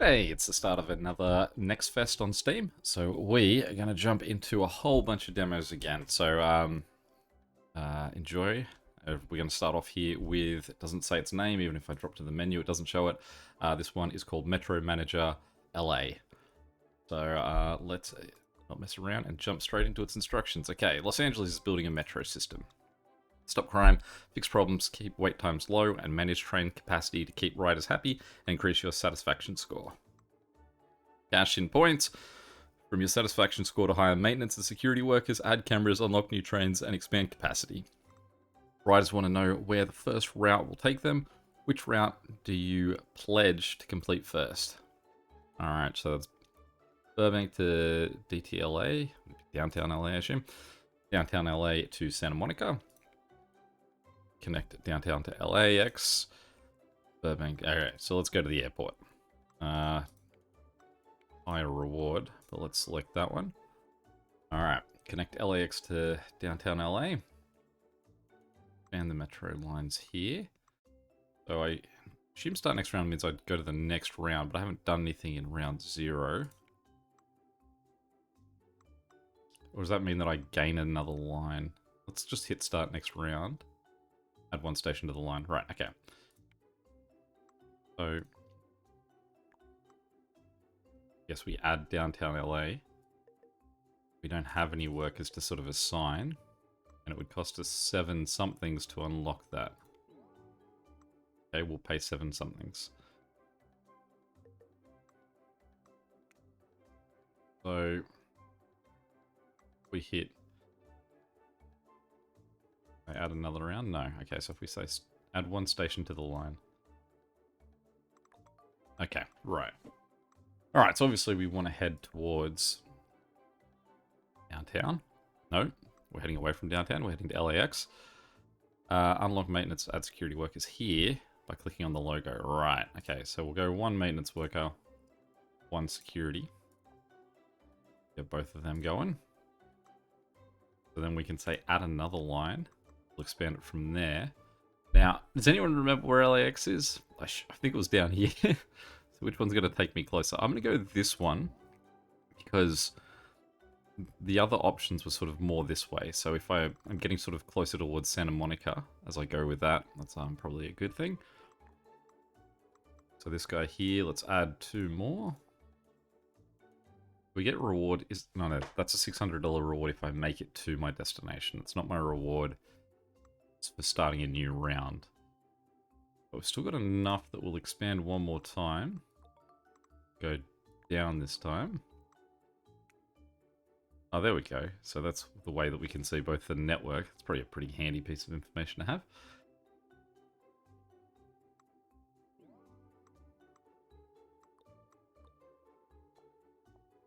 Hey, it's the start of another Next Fest on Steam. So we are going to jump into a whole bunch of demos again. So enjoy. We're going to start off here with, it doesn't say its name, even if I drop to the menu, it doesn't show it. This one is called Metro Manager LA. So let's not mess around and jump straight into its instructions. Okay, Los Angeles is building a metro system. Stop crime, fix problems, keep wait times low, and manage train capacity to keep riders happy and increase your satisfaction score. Cash in points from your satisfaction score to hire maintenance and security workers, add cameras, unlock new trains, and expand capacity. Riders want to know where the first route will take them. Which route do you pledge to complete first? Alright, so that's Burbank to DTLA, downtown LA, I assume. Downtown LA to Santa Monica. Connect downtown to LAX. Burbank. Alright, so let's go to the airport. Higher reward, but let's select that one. Alright, connect LAX to downtown LA. And the metro lines here. So I assume start next round means I'd go to the next round, but I haven't done anything in round 0. Or does that mean that I gain another line? Let's just hit start next round. Add one station to the line. Right, okay. So, yes, we add downtown LA. We don't have any workers to sort of assign. And it would cost us 7 somethings to unlock that. Okay, we'll pay 7 somethings. So, we hit... I add another round? No. Okay, so if we say add one station to the line. Okay, right. Alright, so obviously we want to head towards downtown. No, we're heading away from downtown. We're heading to LAX. Unlock maintenance, add security workers here by clicking on the logo. Right, okay, so we'll go one maintenance worker, one security. Get both of them going. So then we can say add another line. We'll expand it from there. Now, does anyone remember where LAX is? I think it was down here. So which one's going to take me closer? I'm going to go this one because the other options were sort of more this way. So if I'm getting sort of closer towards Santa Monica as I go with that, that's probably a good thing. So this guy here, let's add 2 more. We get reward no, that's a $600 reward if I make it to my destination. It's not my reward. It's for starting a new round. But we've still got enough that we'll expand one more time. Go down this time. Oh, there we go. So that's the way that we can see both the network. It's probably a pretty handy piece of information to have.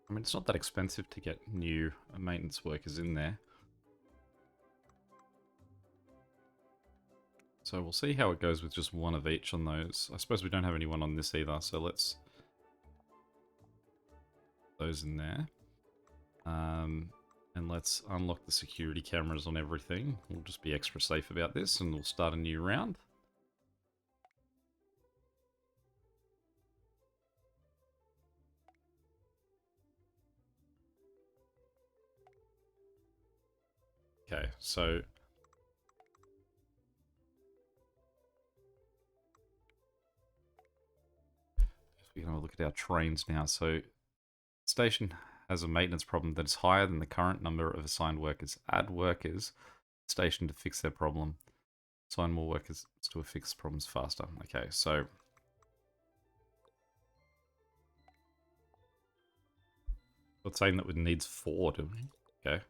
I mean, it's not that expensive to get new maintenance workers in there. So we'll see how it goes with just one of each on those. I suppose we don't have anyone on this either, so let's... those in there. And let's unlock the security cameras on everything. We'll just be extra safe about this and we'll start a new round. Okay, so... we can have a look at our trains now. So, station has a maintenance problem that is higher than the current number of assigned workers. Add workers station to fix their problem. Assign more workers to fix problems faster. Okay, so it's saying that it needs 4 to... Okay.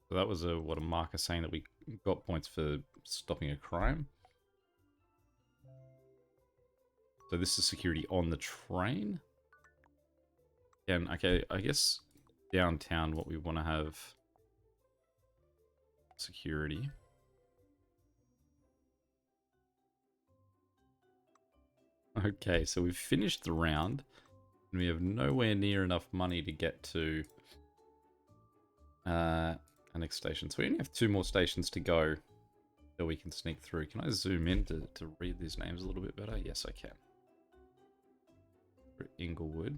So that was a marker saying that we got points for stopping a crime. So this is security on the train. And okay, I guess downtown what we want to have security. Okay, so we've finished the round and we have nowhere near enough money to get to Our next station. So we only have 2 more stations to go that we can sneak through. Can I zoom in to read these names a little bit better? Yes, I can. Inglewood.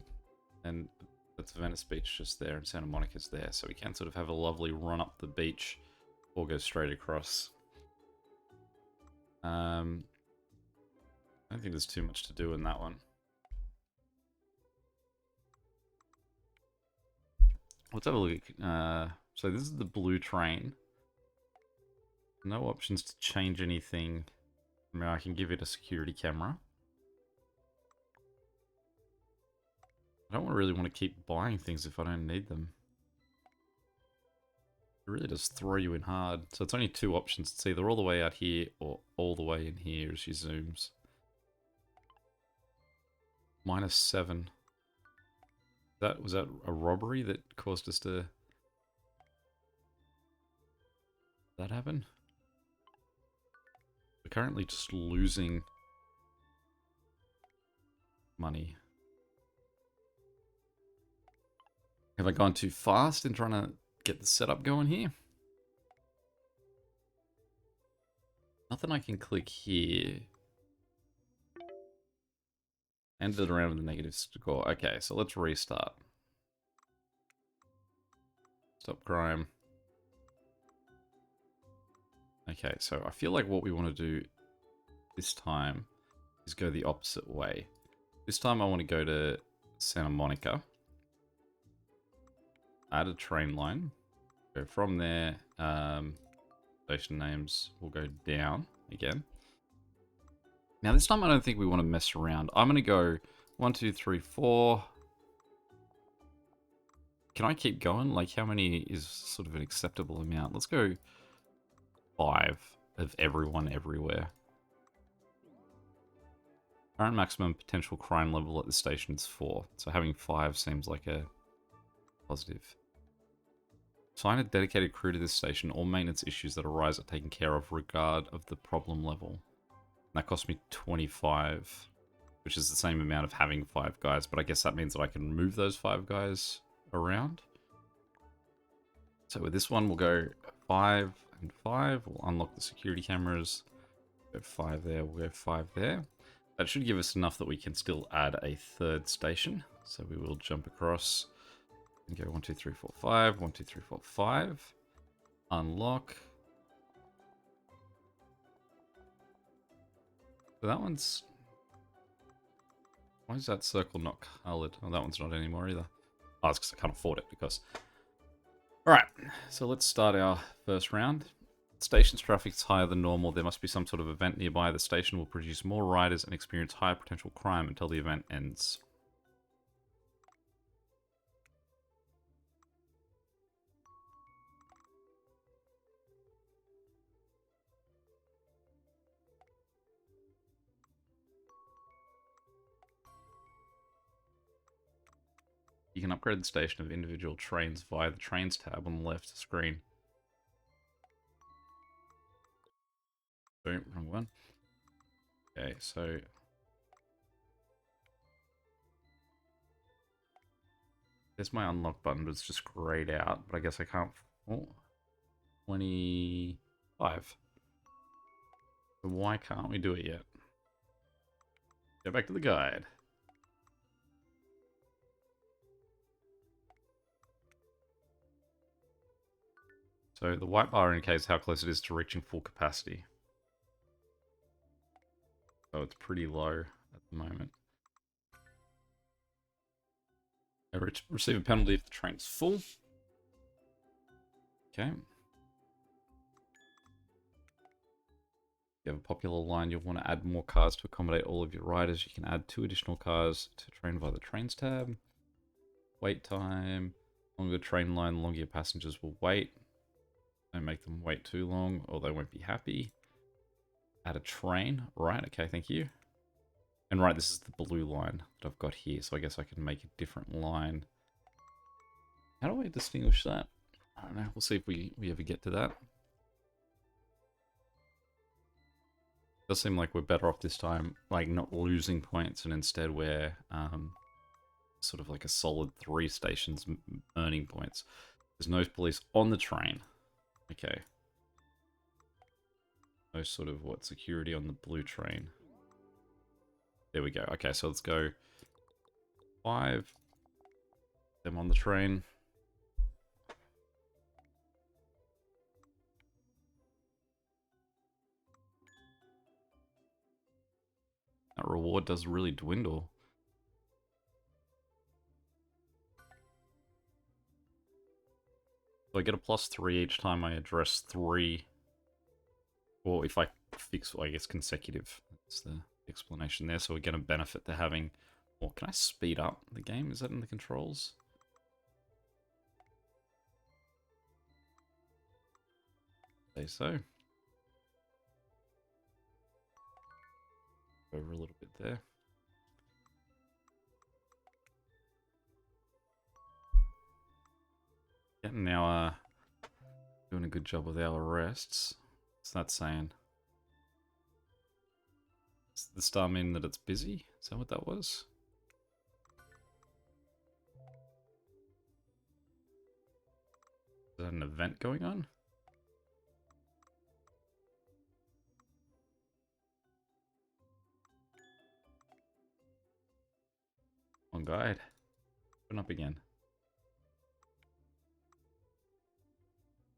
And that's Venice Beach just there, and Santa Monica's there. So we can sort of have a lovely run up the beach or go straight across. I don't think there's too much to do in that one. Let's have a look. So this is the blue train. No options to change anything. I mean, I can give it a security camera. I don't really want to keep buying things if I don't need them. It really does throw you in hard. So it's only 2 options. It's either all the way out here or all the way in here as she zooms. -7. Was that a robbery that caused us to... that happen? We're currently just losing money. Have I gone too fast in trying to get the setup going here? Nothing I can click here. Ended around with a negative score. Okay, so let's restart. Stop crime. Okay, so I feel like what we want to do this time is go the opposite way. This time I want to go to Santa Monica. Add a train line. Go from there. Station names will go down again. Now this time I don't think we want to mess around. I'm going to go 1, 2, 3, 4. Can I keep going? Like how many is sort of an acceptable amount? Let's go 5 of everyone everywhere. Current maximum potential crime level at the station is 4. So having 5 seems like a positive. Assign a dedicated crew to this station. All maintenance issues that arise are taken care of regard of the problem level. That cost me 25, which is the same amount of having 5 guys, but I guess that means that I can move those 5 guys around. So with this one, we'll go 5 and 5. We'll unlock the security cameras. Go 5 there, we'll go 5 there. That should give us enough that we can still add a 3rd station. So we will jump across and go 1, 2, 3, 4, 5. 1, 2, 3, 4, 5. Unlock. So that one's... why is that circle not colored? Oh, that one's not anymore either. Oh, it's because I can't afford it, because... Alright, so let's start our first round. Station's traffic is higher than normal. There must be some sort of event nearby. The station will produce more riders and experience higher potential crime until the event ends. You can upgrade the station of individual trains via the Trains tab on the left screen. Boom, wrong one. Okay, so... there's my unlock button, but it's just grayed out. But I guess I can't... oh, 25. So why can't we do it yet? Go back to the guide. So the white bar indicates how close it is to reaching full capacity. So it's pretty low at the moment. I receive a penalty if the train's full. Okay. If you have a popular line, you'll want to add more cars to accommodate all of your riders. You can add 2 additional cars to train via the Trains tab. Wait time. Longer train line, longer your passengers will wait. Don't make them wait too long or they won't be happy. Add a train. Right, okay, thank you. And right, this is the blue line that I've got here, so I guess I can make a different line. How do I distinguish that? I don't know. We'll see if we ever get to that. Does seem like we're better off this time, like not losing points, and instead we're sort of like a solid 3 stations earning points. There's no police on the train. Okay. No sort of, what, security on the blue train. There we go. Okay, so let's go 5. Them on the train. That reward does really dwindle. So I get a +3 each time I address 3. Or if I fix, I guess, consecutive. That's the explanation there. So we get a benefit to having... Or can I speed up the game? Is that in the controls? Say so. Over a little bit there. Getting now doing a good job with our arrests. What's that saying? Does the star mean that it's busy? Is that what that was? Is that an event going on? On guide. Open up again.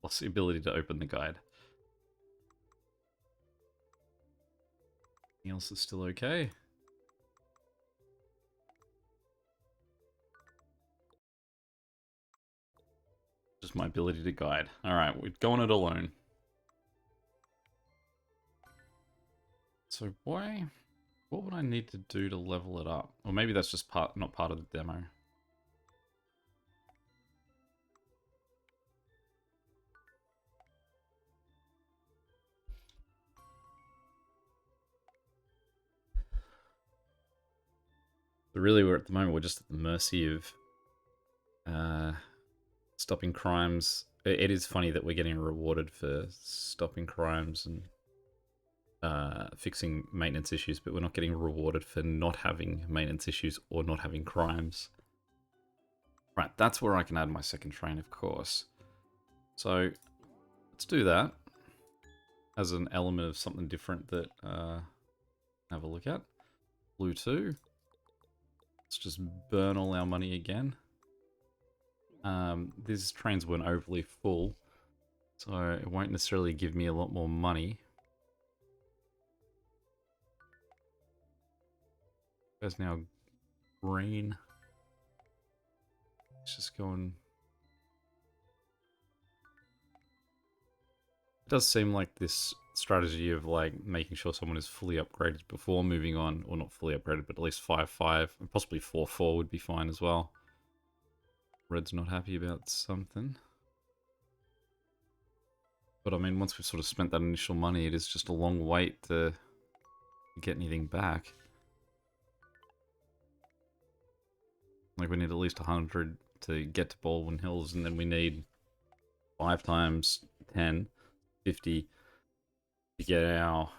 Lost the ability to open the guide. Anything else is still okay? Just my ability to guide. Alright, we're going it alone. So why... What would I need to do to level it up? Or maybe that's just not part of the demo. But really, we're at the moment, we're just at the mercy of stopping crimes. It is funny that we're getting rewarded for stopping crimes and fixing maintenance issues, but we're not getting rewarded for not having maintenance issues or not having crimes. Right, that's where I can add my second train, of course. So let's do that as an element of something different that have a look at. Blue 2. Let's just burn all our money again. These trains weren't overly full, so it won't necessarily give me a lot more money. There's now green. It's just going... It does seem like this strategy of like making sure someone is fully upgraded before moving on, or not fully upgraded, but at least 5-5, and possibly 4-4 would be fine as well. Red's not happy about something. But I mean, once we've sort of spent that initial money, it is just a long wait to get anything back. Like, we need at least 100 to get to Baldwin Hills, and then we need 5 times 10, 50 to get our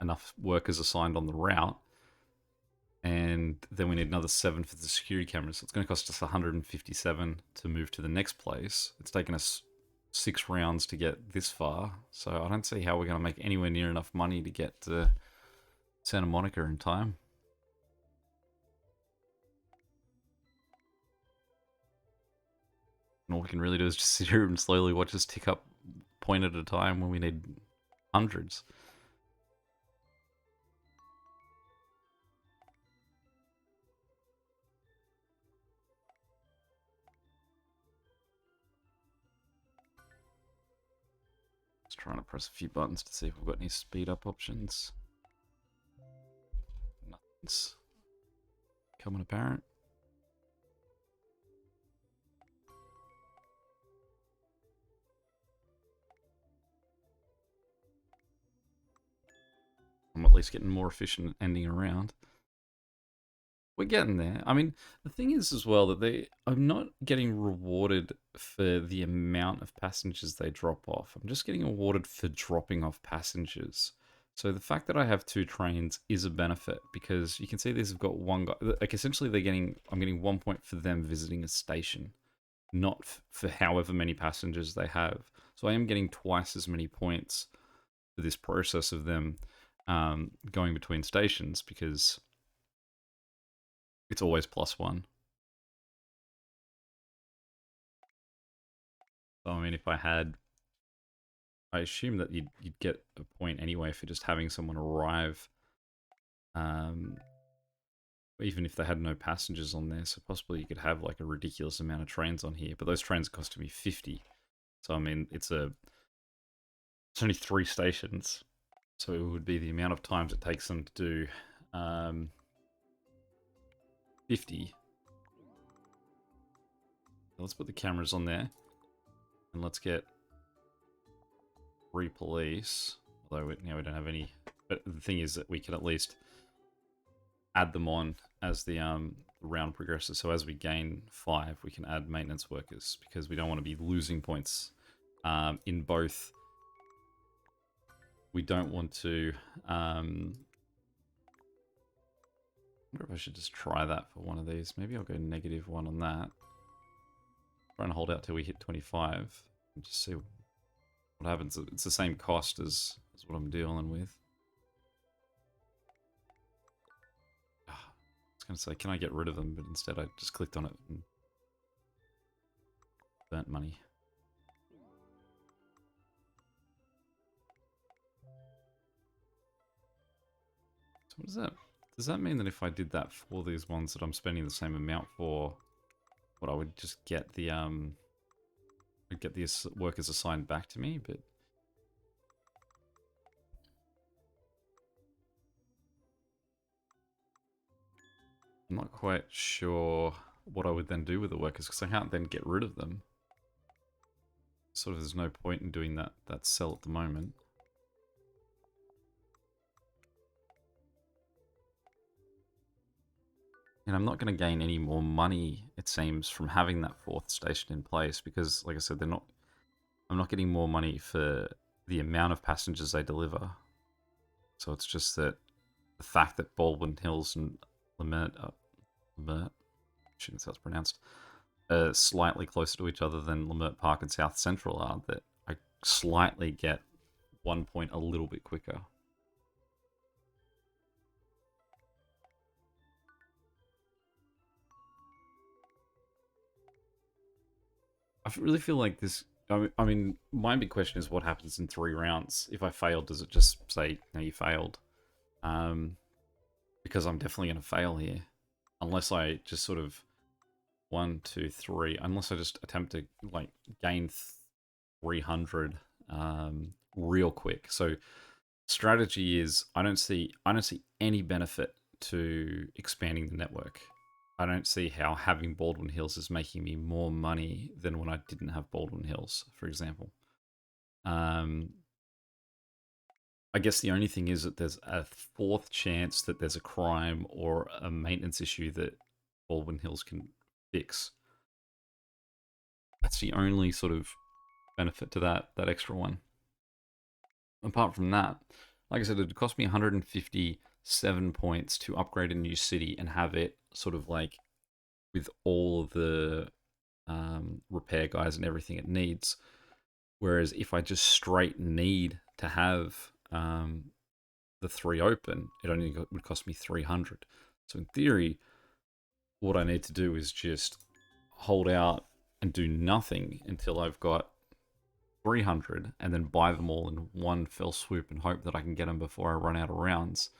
enough workers assigned on the route. And then we need another 7 for the security cameras. So it's going to cost us 157 to move to the next place. It's taken us 6 rounds to get this far. So I don't see how we're going to make anywhere near enough money to get to Santa Monica in time. And all we can really do is just sit here and slowly watch us tick up point at a time when we need hundreds. Just trying to press a few buttons to see if we've got any speed up options. Nothing's coming apparent. I'm at least getting more efficient at ending around. We're getting there. I mean, the thing is as well that I'm not getting rewarded for the amount of passengers they drop off. I'm just getting awarded for dropping off passengers. So the fact that I have 2 trains is a benefit, because you can see these have got one guy. Like, essentially I'm getting 1 point for them visiting a station. not for however many passengers they have. So I am getting twice as many points for this process of them going between stations because it's always +1. So I mean, if I assume that you'd get a point anyway for just having someone arrive, um, even if they had no passengers on there. So possibly you could have like a ridiculous amount of trains on here, but those trains cost me 50. So I mean, it's only 3 stations, so it would be the amount of times it takes them to do 50. Let's put the cameras on there, and let's get re-police. Although now we don't have any, but the thing is that we can at least add them on as the round progresses. So as we gain 5, we can add maintenance workers because we don't want to be losing points in both. We don't want to. I wonder if I should just try that for one of these. Maybe I'll go -1 on that. Try and hold out till we hit 25 and just see what happens. It's the same cost as what I'm dealing with. I was going to say, can I get rid of them? But instead I just clicked on it and burnt money. So what does that... Does that mean that if I did that for these ones that I'm spending the same amount for, what I would just get the I'd get these workers assigned back to me? But I'm not quite sure what I would then do with the workers because I can't then get rid of them. Sort of, there's no point in doing that sell at the moment. And I'm not going to gain any more money, it seems, from having that 4th station in place because, like I said, I'm not getting more money for the amount of passengers they deliver. So it's just that the fact that Baldwin Hills and Lamert, shouldn't say it's pronounced, are slightly closer to each other than Lamert Park and South Central are, that I slightly get 1 point a little bit quicker. I really feel like this... I mean, my big question is what happens in 3 rounds? If I fail, does it just say, no, you failed? Because I'm definitely going to fail here. Unless I just sort of 1, 2, 3. Unless I just attempt to like gain 300 real quick. So strategy is I don't see any benefit to expanding the network. I don't see how having Baldwin Hills is making me more money than when I didn't have Baldwin Hills, for example. I guess the only thing is that there's a 4th chance that there's a crime or a maintenance issue that Baldwin Hills can fix. That's the only sort of benefit to that extra one. Apart from that, like I said, it cost me 157 points to upgrade a new city and have it sort of like with all of the repair guys and everything it needs. Whereas if I just straight need to have the 3 open, it only would cost me 300. So in theory, what I need to do is just hold out and do nothing until I've got 300 and then buy them all in one fell swoop and hope that I can get them before I run out of rounds.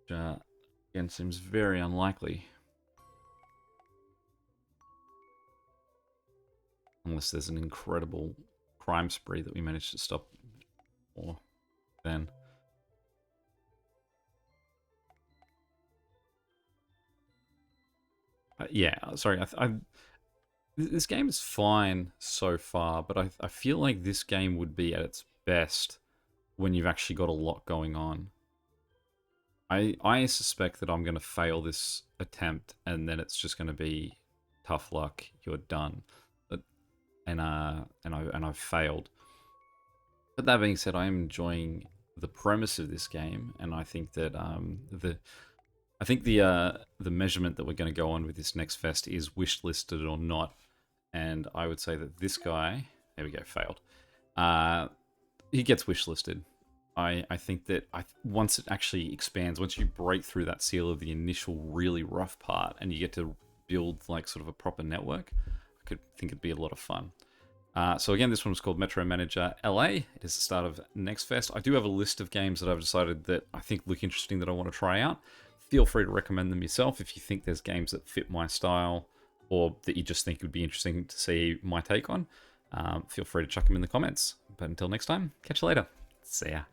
Which, again, seems very unlikely. Unless there's an incredible crime spree that we managed to stop. Or then. Yeah, sorry. This game is fine so far, but I feel like this game would be at its best when you've actually got a lot going on. I suspect that I'm going to fail this attempt, and then it's just going to be tough luck. You're done, and I've failed. But that being said, I am enjoying the premise of this game, and I think that the measurement that we're going to go on with this next fest is wish listed or not. And I would say that this guy, there we go, failed. He gets wishlisted. I think that once it actually expands, once you break through that seal of the initial really rough part and you get to build like sort of a proper network, I could think it'd be a lot of fun. So again, this one was called Metro Manager LA. It is the start of Next Fest. I do have a list of games that I've decided that I think look interesting that I want to try out. Feel free to recommend them yourself if you think there's games that fit my style or that you just think would be interesting to see my take on. Feel free to chuck them in the comments. But until next time, catch you later. See ya.